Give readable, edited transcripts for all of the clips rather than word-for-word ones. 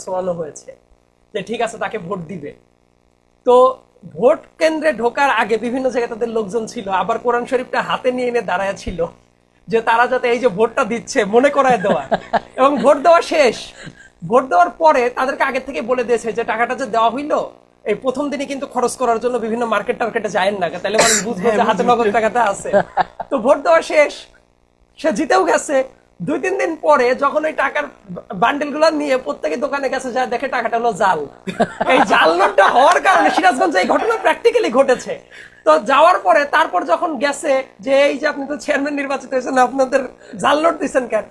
শোনানো হয়েছে যে ঠিক আছে তাকে ভোট দিবে। তো ভোট কেন্দ্রে ঢোকার আগে বিভিন্ন জায়গায় তাদের লোকজন ছিল, আবার কোরআন শরীফটা হাতে নিয়ে এনে দাঁড়ায় ছিল যে তারা যাতে এই যে ভোটটা দিচ্ছে মনে করায় দেওয়া। এবং ভোট দেওয়া শেষ, ভোট দেওয়ার পরে তাদেরকে আগে থেকে বলে দিয়েছে যে টাকাটা যে দেওয়া হইলো এই প্রথম দিনই কিন্তু খরচ করার জন্য বিভিন্ন মার্কেট টার্কেটে যায় না, তাহলে মানুষ বুঝবে যে হাতে নগদ টাকাটা আছে। তো ভোট দেওয়া শেষ, সে জিতেও গেছে। 2-3 দিন পরে যখন ওই টাকার বান্ডেল গুলো নিয়ে প্রত্যেকে দোকানে গেছে, যা দেখে টাকাটা হলো জাল। এই জাল নোটটা হওয়ার কারণে সিরাজগঞ্জে এই ঘটনা প্র্যাকটিক্যালি ঘটেছে। তো যাওয়ার পরে তারপর যখন গেছে যে এই যে আপনি তো চেয়ারম্যান নির্বাচিত হয়েছেন, আপনাদের জাল নোট দিচ্ছেন কেন?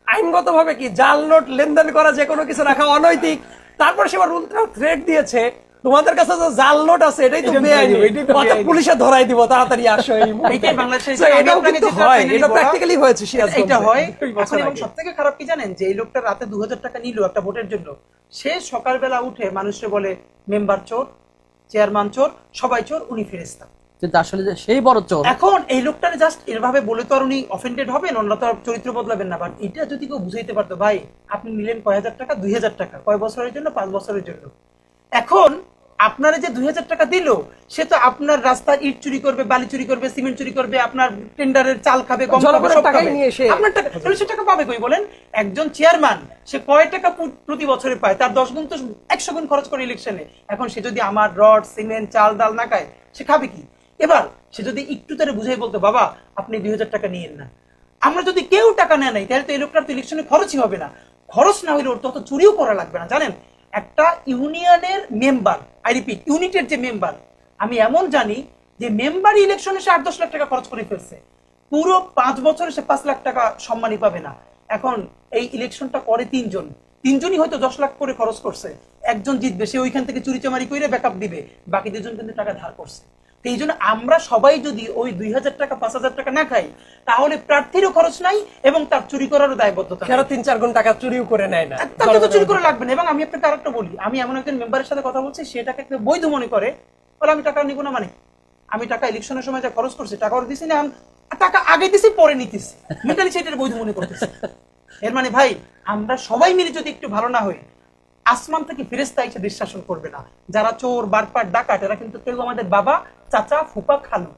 আইনগত ভাবে কি জাল নোট লেনদেন করা, যে কোনো কিছু রাখা অনৈতিক। তারপর সে আবার উল্টা থ্রেট দিয়েছে তোমাদের কাছে যে জাল নোট আছে এটাই তো বেআইনি, পুলিশে ধরাই দিব, তাড়াতাড়ি আসো। এইটাই বাংলাদেশে এটাও কিন্তু হয়, এটা প্র্যাকটিক্যালি হয়েছে সিরাজগঞ্জে। এটা হয়। এবং সবথেকে খারাপ কি জানেন, যে এই লোকটা রাতে 2000 টাকা নিল একটা ভোটের জন্য, সে সকালবেলা উঠে মানুষকে বলে মেম্বার চোর, চেয়ারম্যান চোর, সবাই চোর, উনি ফেরেশতা। কিন্তু আসলে যে সেই বড় চোর। এখন এই লোকটারে জাস্ট এভাবে বলে তো আর উনি অফেন্ডেড হবেন, ওনারা তো আর চরিত্র বদলাবেন না। বাট এটা যদি কেউ বুঝাইতে পারতো, ভাই আপনি নিলেন কয় হাজার টাকা, 2000 টাকা, কয় বছরের জন্য, 5 বছরের জন্য। এখন আপনারা যে 2000 টাকা দিল, সে তো আপনার রাস্তার ইট চুরি করবে, বালি চুরি করবে, সিমেন্ট চুরি করবে, আপনার টেন্ডারের চাল খাবে, গম খাবে, সব খাবে। আপনার টাকা 200 টাকা পাবে কই বলেন? একজন চেয়ারম্যান সে কয় টাকা প্রতি বছরে পায়? তার 10 গুণ তো 100 গুণ খরচ করে ইলেকশনে। এখন সে যদি আমার রড, সিমেন্ট, চাল, ডাল না খায়, সে খাবে কি? এবার সে যদি একটু তারে বুঝাই বলতো, বাবা আপনি 2000 টাকা নিয়েন না, আমরা যদি কেউ টাকা নেয় নাই, তাহলে তো এই লোকটার তো ইলেকশনে খরচই হবে না। খরচ না হইলে ওর তত চুরিও করা লাগবে না। জানেন, একটা ইউনিয়নের মেম্বার, আই রিপিট ইউনিটের যে মেম্বার, আমি এমন জানি যে মেম্বার ইলেকশনে সে 8-10 লাখ টাকা খরচ করে ফেলছে, পুরো 5 বছরে সে 5 লাখ টাকা সম্মানই পাবে না। এখন এই ইলেকশনটা করে তিনজনই হয়তো 10 লাখ করে খরচ করছে, একজন জিতবে, সে ওইখান থেকে চুরি চামারি করে ব্যাকআপ দিবে, বাকি দুজন কিন্তু টাকা ধার করছে। এই জন্য আমরা সবাই যদি ওই 2000 টাকা 5000 টাকা না খাই, তাহলে প্রার্থীরও খরচ নাই এবং তার চুরি করারও দায়বদ্ধতা। 3-4 গুণ টাকা চুরিও করে নেয় না, তাকে তো চুরি করে লাগবে না। এবং আমি আপনাকে আরেকটা বলি, আমি এমন একজন মেম্বারের সাথে কথা বলছি, সেটাকে একটা বৈধ মনে করে, বলে আমি টাকা নিব না, মানে আমি টাকা ইলেকশনের সময় যা খরচ করছি টাকা দিছি না, টাকা আগে দিছি পরে নিতেছি, মেন্টালি সেটার বৈধ মনে করতেছি। এর মানে ভাই, আমরা সবাই মিলে যদি একটু ভালো না হই, আসমান থেকে ফেরেশতা এসে দেশ শাসন করবে না। যারা চোর, বাটপার, ডাকাত, এরা কিন্তু কেউ আমাদের বাবা, চাচা, ফুপা, খালু।